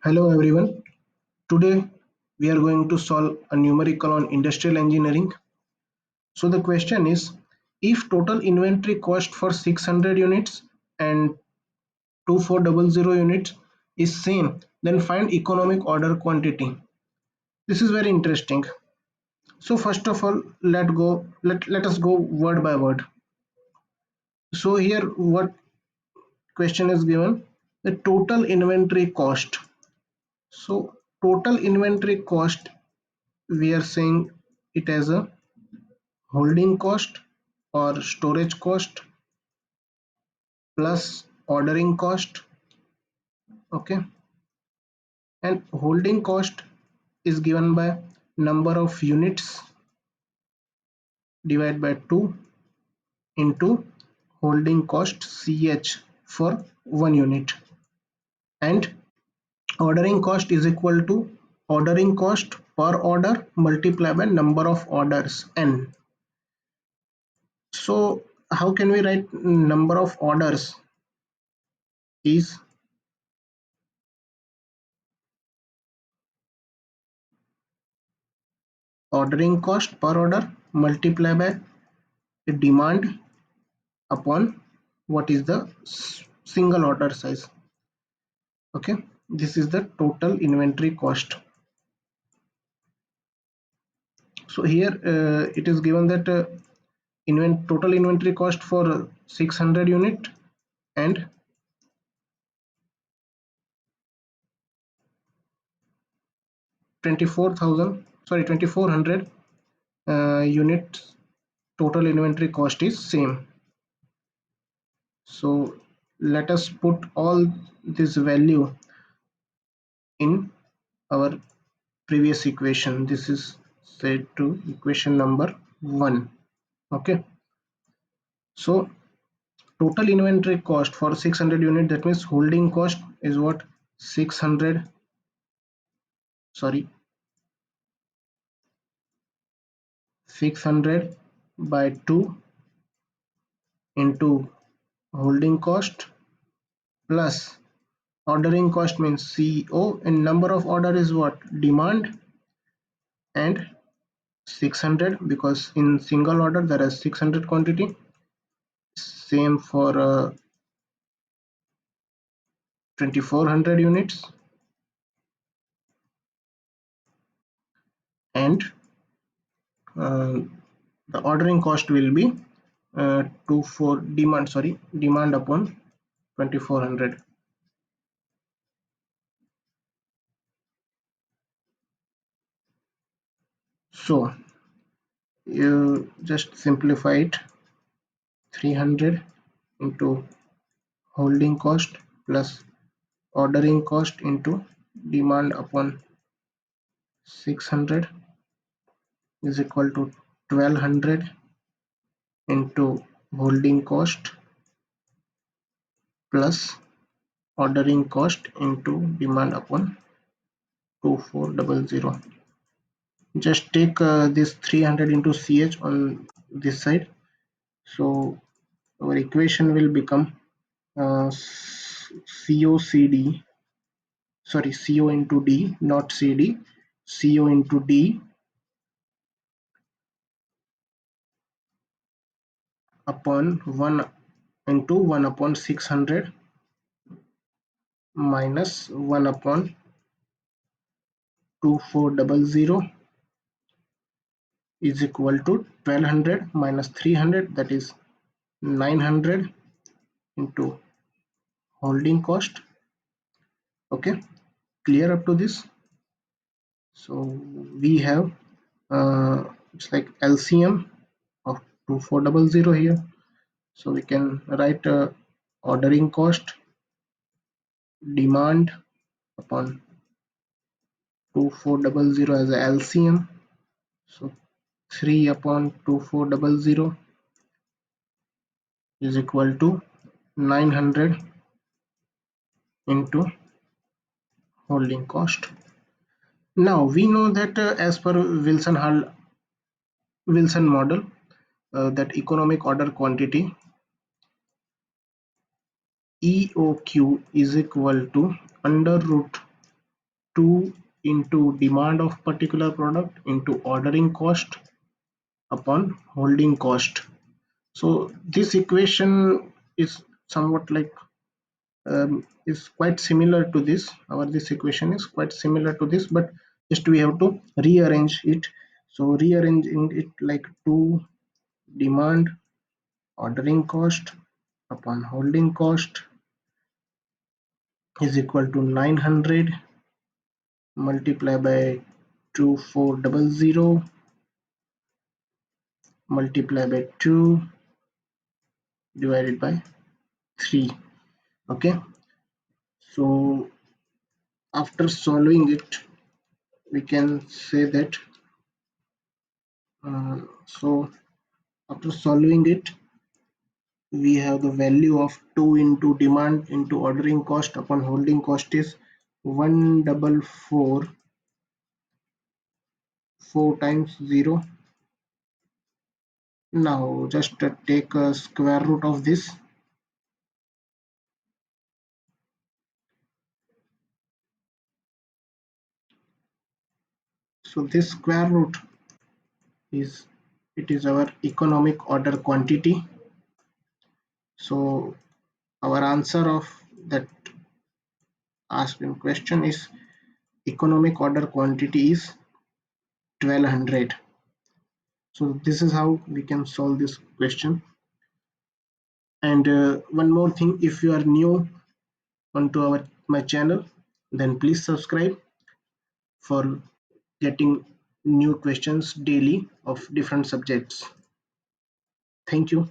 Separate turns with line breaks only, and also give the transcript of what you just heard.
Hello everyone. Today we are going to solve a numerical on industrial engineering. So the question is, if total inventory cost for 600 units and 2400 units is same, then find economic order quantity. This is very interesting. So first of all, let us go word by word. So here what question is given? The total inventory cost. So total inventory cost, we are saying it as a holding cost or storage cost plus ordering cost. Okay, and holding cost is given by number of units divided by 2 into holding cost ch for 1 unit, and ordering cost is equal to ordering cost per order multiplied by number of orders n. So how can we write number of orders is ordering cost per order multiplied by the demand upon what is the single order size. Okay, this is the total inventory cost. So here it is given that total inventory cost for 600 unit and 2400 units total inventory cost is same. So let us put all this value in our previous equation. This is set to equation number 1. Okay, so total inventory cost for 600 unit, that means holding cost is what? 600, sorry, 600 by 2 into holding cost plus ordering cost means CO, and number of order is what? Demand, and 600 because in single order there is 600 quantity. Same for 2400 units, and uh, the ordering cost will be 24 demand, sorry, demand upon 2400. So you just simplify it. 300 into holding cost plus ordering cost into demand upon 600 is equal to 1200 into holding cost plus ordering cost into demand upon 2400. Just take this 300 into ch on this side, so our equation will become COCD, sorry, CO into D, not CD, CO into D upon 1 into 1 upon 600 minus 1 upon 2400 is equal to 1200 minus 300, that is 900 into holding cost. Okay, clear up to this? So we have it's like LCM of 2400 here, so we can write ordering cost demand upon 2400 as a LCM. So 3 upon 2400 is equal to 900 into holding cost. Now we know that as per Wilson model, that economic order quantity EOQ is equal to under root 2 into demand of particular product into ordering cost upon holding cost. So this equation is somewhat like is quite similar to this. Our this equation is quite similar to this, but just we have to rearrange it. So rearranging it like 2 demand ordering cost upon holding cost is equal to 900 multiply by 2400 multiply by 2 divided by 3. Okay, so after solving it we can say that so after solving it we have the value of 2 into demand into ordering cost upon holding cost is 1444 4 times 0. Now just take a square root of this. So this square root is it is our economic order quantity. So our answer of that asked in question is economic order quantity is 1200. So this is how we can solve this question. And one more thing, if you are new onto my channel, then please subscribe for getting new questions daily of different subjects. Thank you.